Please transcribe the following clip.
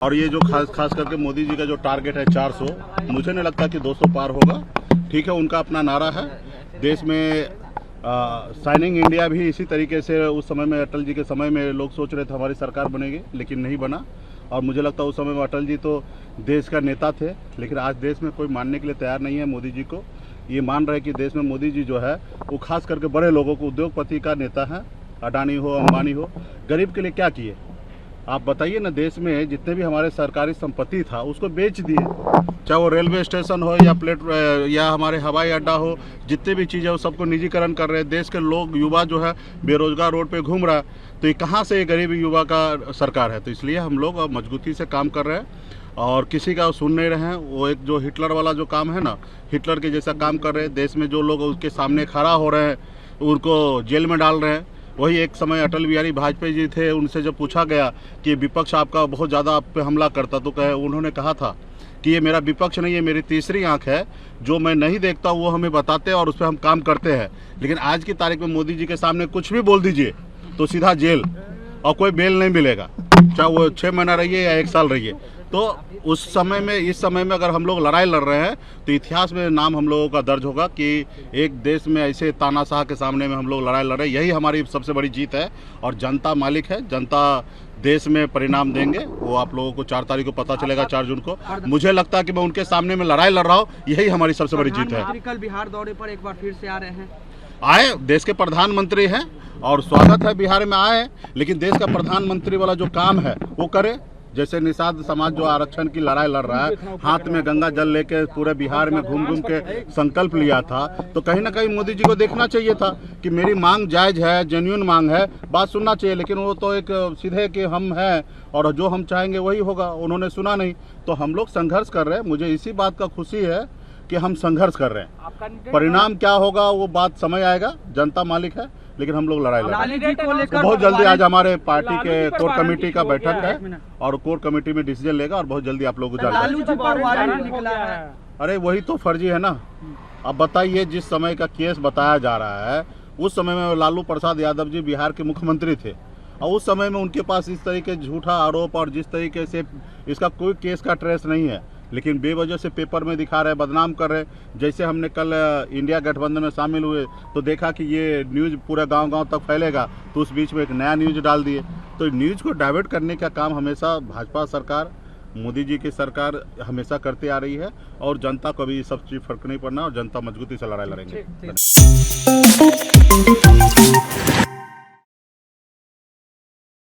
और ये जो खास करके मोदी जी का जो टारगेट है 400, मुझे नहीं लगता कि 200 पार होगा। ठीक है, उनका अपना नारा है। देश में साइनिंग इंडिया भी इसी तरीके से उस समय में अटल जी के समय में लोग सोच रहे थे हमारी सरकार बनेगी, लेकिन नहीं बना। और मुझे लगता है उस समय में अटल जी तो देश का नेता थे, लेकिन आज देश में कोई मानने के लिए तैयार नहीं है मोदी जी को। ये मान रहे हैं कि देश में मोदी जी जो है वो खास करके बड़े लोगों को, उद्योगपति का नेता है, अडानी हो अंबानी हो, गरीब के लिए क्या किए आप बताइए ना। देश में जितने भी हमारे सरकारी संपत्ति था उसको बेच दिए, चाहे वो रेलवे स्टेशन हो या हमारे हवाई अड्डा हो, जितने भी चीज़ है वो सबको निजीकरण कर रहे हैं। देश के लोग, युवा जो है बेरोजगार रोड पे घूम रहा है, तो ये कहाँ से ये गरीब युवा का सरकार है। तो इसलिए हम लोग मजबूती से काम कर रहे हैं और किसी का सुन नहीं रहे हैं। वो एक जो हिटलर वाला जो काम है ना, हिटलर के जैसा काम कर रहे हैं। देश में जो लोग उसके सामने खड़ा हो रहे हैं उनको जेल में डाल रहे हैं। वही एक समय अटल बिहारी वाजपेयी जी थे, उनसे जब पूछा गया कि विपक्ष आपका बहुत ज़्यादा आप पे हमला करता, तो उन्होंने कहा था कि ये मेरा विपक्ष नहीं है, मेरी तीसरी आंख है, जो मैं नहीं देखता वो हमें बताते हैं और उस पर हम काम करते हैं। लेकिन आज की तारीख में मोदी जी के सामने कुछ भी बोल दीजिए तो सीधा जेल, और कोई बेल नहीं मिलेगा, चाहे वो 6 महीना रहिए या 1 साल रहिए। तो उस समय में, इस समय में अगर हम लोग लड़ाई लड़ रहे हैं तो इतिहास में नाम हम लोगों का दर्ज होगा कि एक देश में ऐसे तानाशाह के सामने में हम लोग लड़ाई लड़ रहे हैं। यही हमारी सबसे बड़ी जीत है और जनता मालिक है। जनता देश में परिणाम देंगे, वो आप लोगों को 4 तारीख को पता चलेगा, 4 जून को। मुझे लगता है कि मैं उनके सामने में लड़ाई लड़ रहा हूँ, यही हमारी सबसे बड़ी जीत है। कल बिहार दौरे पर एक बार फिर से आ रहे हैं। आए, देश के प्रधानमंत्री हैं और स्वागत है, बिहार में आए, लेकिन देश का प्रधानमंत्री वाला जो काम है वो करे। जैसे निषाद समाज जो आरक्षण की लड़ाई लड़ रहा है, हाथ में गंगा जल लेके पूरे बिहार में घूम घूम के संकल्प लिया था, तो कहीं ना कहीं मोदी जी को देखना चाहिए था कि मेरी मांग जायज है, जेन्युइन मांग है, बात सुनना चाहिए। लेकिन वो तो एक सीधे कि हम हैं और जो हम चाहेंगे वही होगा, उन्होंने सुना नहीं। तो हम लोग संघर्ष कर रहे हैं। मुझे इसी बात का खुशी है कि हम संघर्ष कर रहे हैं। परिणाम क्या होगा वो बात समय आएगा, जनता मालिक है, लेकिन हम लोग लड़ाई लड़ रहे हैं। तो बहुत जल्दी आज हमारे पार्टी के कोर कमेटी का बैठक है और कोर कमेटी में डिसीजन लेगा और बहुत जल्दी आप लोग को जानकारी। अरे वही तो फर्जी है ना। अब बताइए, जिस समय का केस बताया जा रहा है उस समय में लालू प्रसाद यादव जी बिहार के मुख्यमंत्री थे और उस समय में उनके पास इस तरीके झूठा आरोप और जिस तरीके से इसका कोई केस का ट्रेस नहीं है, लेकिन बेवजह से पेपर में दिखा रहे, बदनाम कर रहे। जैसे हमने कल इंडिया गठबंधन में शामिल हुए तो देखा कि ये न्यूज़ पूरा गांव-गांव तक फैलेगा, तो उस बीच में एक नया न्यूज़ डाल दिए। तो न्यूज़ को डाइवर्ट करने का काम हमेशा भाजपा सरकार, मोदी जी की सरकार हमेशा करते आ रही है और जनता को भी सब चीज़ फर्क नहीं पड़ना और जनता मजबूती से लड़ाई लड़ेंगे।